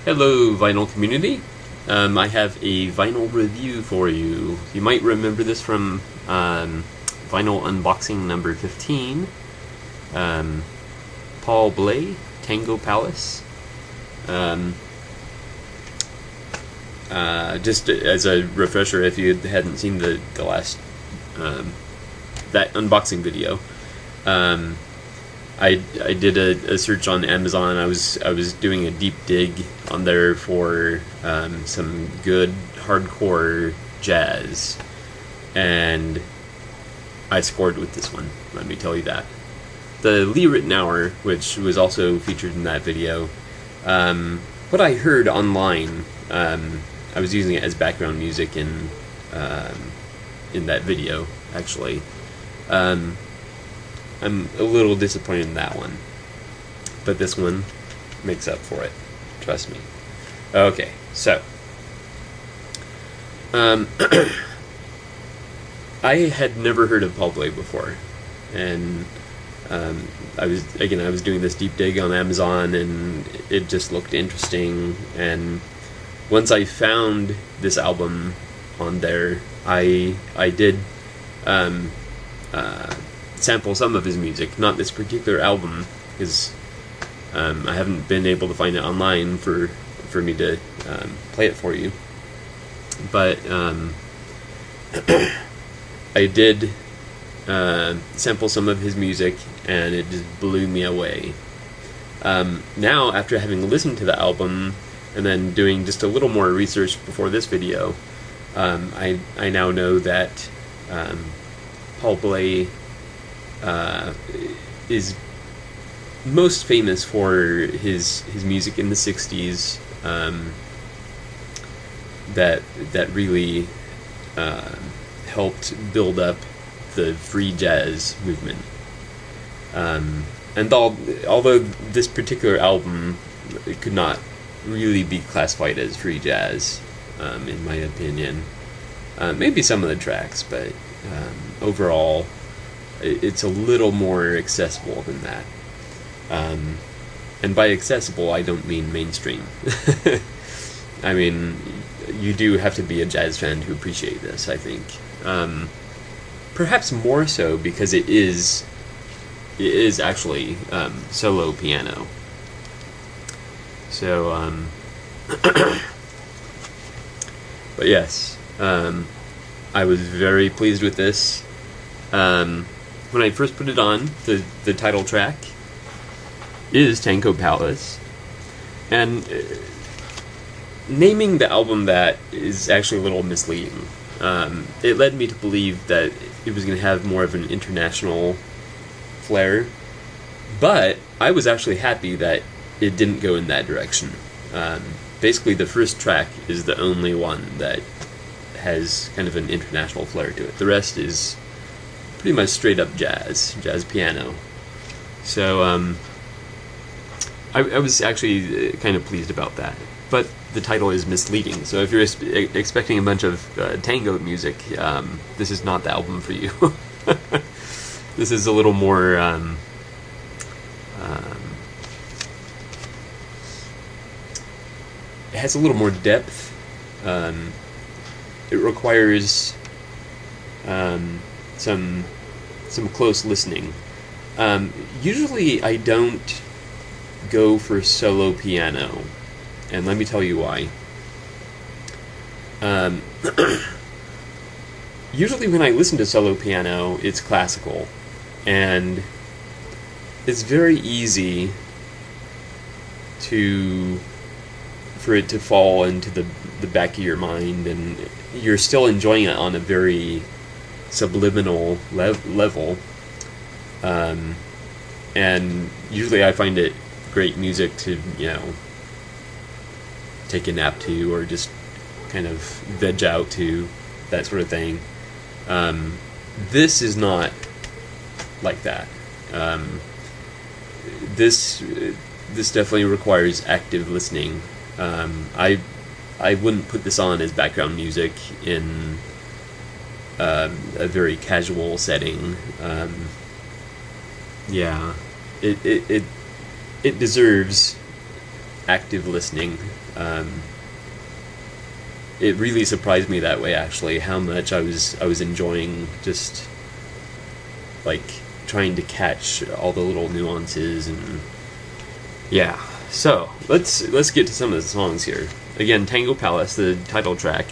Hello, vinyl community. I have a vinyl review for you. You might remember this from vinyl unboxing number 15. Paul Bley, Tango Palace. Just as a refresher, if you hadn't seen the last that unboxing video, I did a search on Amazon. I was doing a deep dig on there for some good hardcore jazz, and I scored with this one. Let me tell you that. The Lee Ritenour, which was also featured in that video, what I heard online, I was using it as background music in that video. Actually, I'm a little disappointed in that one, but this one makes up for it. Trust me. Okay, so I had never heard of Paul Bley before, and I was doing this deep dig on Amazon, and it just looked interesting. And once I found this album on there, I did sample some of his music, not this particular album, because I haven't been able to find it online for me to play it for you. But I did sample some of his music, and it just blew me away. Now, after having listened to the album and then doing just a little more research before this video, I now know that Paul Bley is most famous for his music in the 60s, that really helped build up the free jazz movement. And although this particular album could not really be classified as free jazz, in my opinion, maybe some of the tracks, but overall it's a little more accessible than that. And by accessible, I don't mean mainstream. I mean, you do have to be a jazz fan to appreciate this, I think. Perhaps more so because it is actually solo piano. So, but yes, I was very pleased with this. When I first put it on, the title track is Tango Palace, and naming the album that is actually a little misleading. It led me to believe that it was going to have more of an international flair, but I was actually happy that it didn't go in that direction. Basically, the first track is the only one that has kind of an international flair to it. The rest is pretty much straight up jazz piano. So I was actually kind of pleased about that. But the title is misleading, so if you're expecting a bunch of tango music, this is not the album for you. This is a little more it has a little more depth. It requires some close listening. Usually I don't go for solo piano, and let me tell you why. Usually when I listen to solo piano, it's classical, and it's very easy for it to fall into the back of your mind, and you're still enjoying it on a very subliminal level. And usually I find it great music to, take a nap to, or just kind of veg out to, that sort of thing. This is not like that. This definitely requires active listening. I wouldn't put this on as background music in a very casual setting. It deserves active listening. It really surprised me that way, actually, how much I was enjoying just like trying to catch all the little nuances. And yeah, so let's get to some of the songs here. Again, Tango Palace, the title track.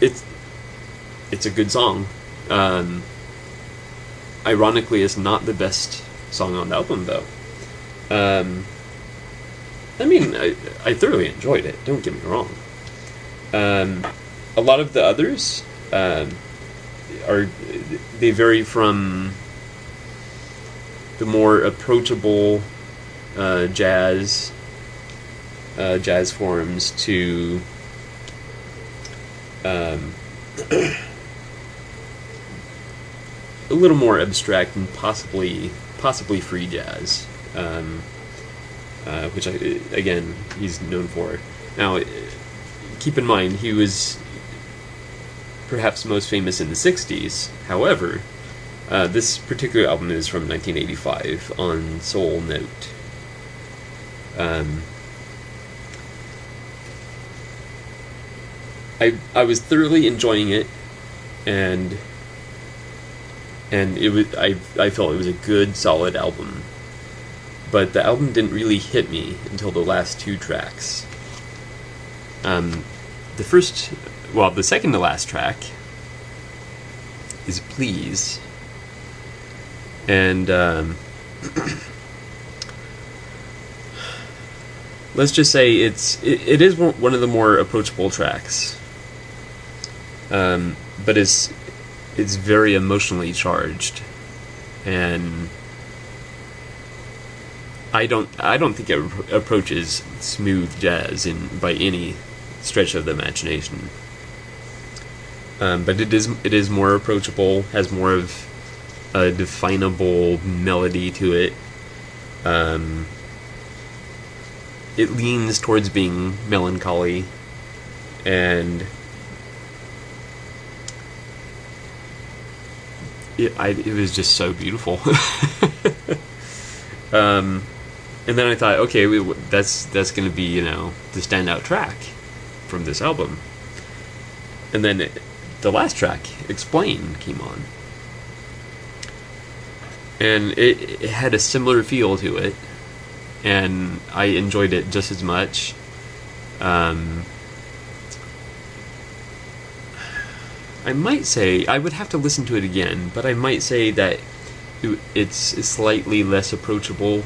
It's a good song. Ironically, it's not the best song on the album, though. I mean, I thoroughly enjoyed it, don't get me wrong. A lot of the others they vary from the more approachable jazz forms to a little more abstract and possibly free jazz, which again he's known for. Now, keep in mind he was perhaps most famous in the '60s. However, this particular album is from 1985 on Soul Note. I was thoroughly enjoying it, and it was I felt it was a good, solid album. But the album didn't really hit me until the last two tracks. The second to last track is Please. And let's just say it is one of the more approachable tracks. But it's very emotionally charged, and I don't think it approaches smooth jazz by any stretch of the imagination. But it is more approachable, has more of a definable melody to it. It leans towards being melancholy, and it was just so beautiful. And then I thought, okay, that's going to be, the standout track from this album. And then the last track, Explain, came on. And it had a similar feel to it, and I enjoyed it just as much. I might say, I would have to listen to it again, but I might say that it's slightly less approachable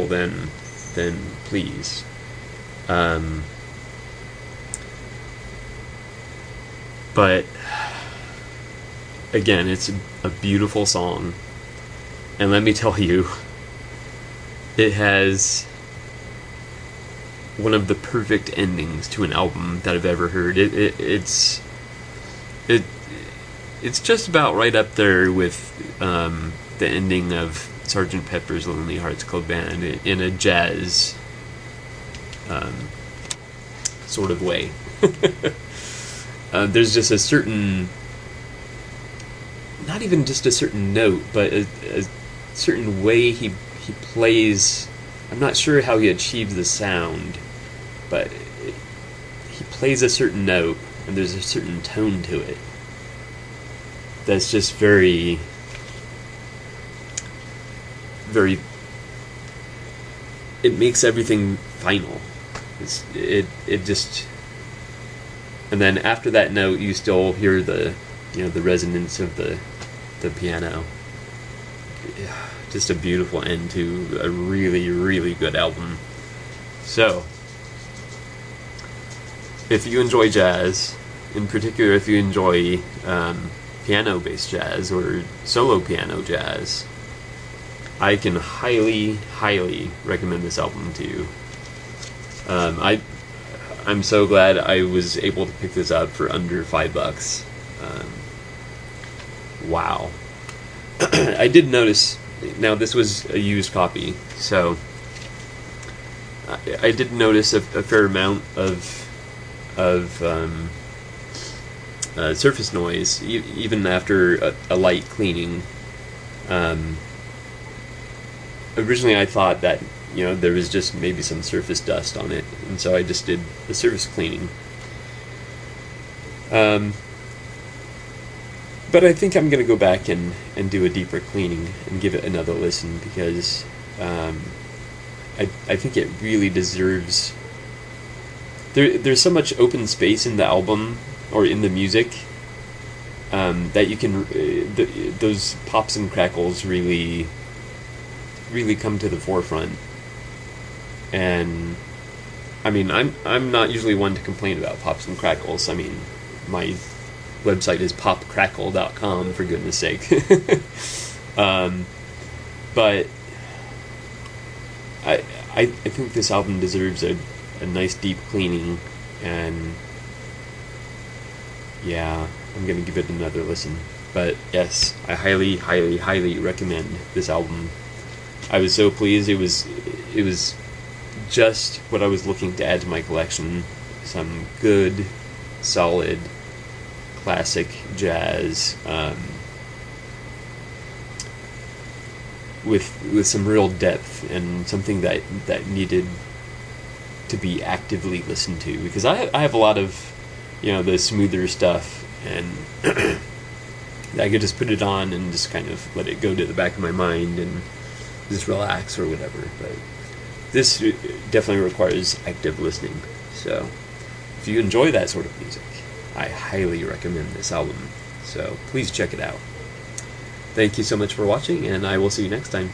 than Please. But again, it's a beautiful song, and let me tell you, it has one of the perfect endings to an album that I've ever heard. It's just about right up there with the ending of Sgt. Pepper's Lonely Hearts Club Band in a jazz sort of way. There's just a certain, not even just a certain note, but a certain way he plays. I'm not sure how he achieves the sound, but he plays a certain note, and there's a certain tone to it that's just very, very, it makes everything final. It just, and then after that note, you still hear the resonance of the piano. Just a beautiful end to a really, really good album. So, if you enjoy jazz, in particular if you enjoy piano-based jazz or solo piano jazz, I can highly, highly recommend this album to you. I'm so glad I was able to pick this up for under $5. Wow. I did notice, now this was a used copy, so I did notice a fair amount of surface noise, even after a light cleaning. Originally I thought that, there was just maybe some surface dust on it, and so I just did the surface cleaning. But I think I'm going to go back and do a deeper cleaning and give it another listen, because I think it really deserves... There's so much open space in the album, or in the music, that you can... those pops and crackles really come to the forefront. And I mean, I'm not usually one to complain about pops and crackles. I mean, my website is popcrackle.com, for goodness sake. But I think this album deserves a nice deep cleaning, and yeah, I'm gonna give it another listen. But yes, I highly, highly, highly recommend this album. I was so pleased. It was just what I was looking to add to my collection. Some good, solid, classic jazz, with some real depth, and something that needed to be actively listened to, because I have a lot of, the smoother stuff, and I could just put it on and just kind of let it go to the back of my mind and just relax or whatever. But this definitely requires active listening. So if you enjoy that sort of music, I highly recommend this album. So please check it out. Thank you so much for watching, and I will see you next time.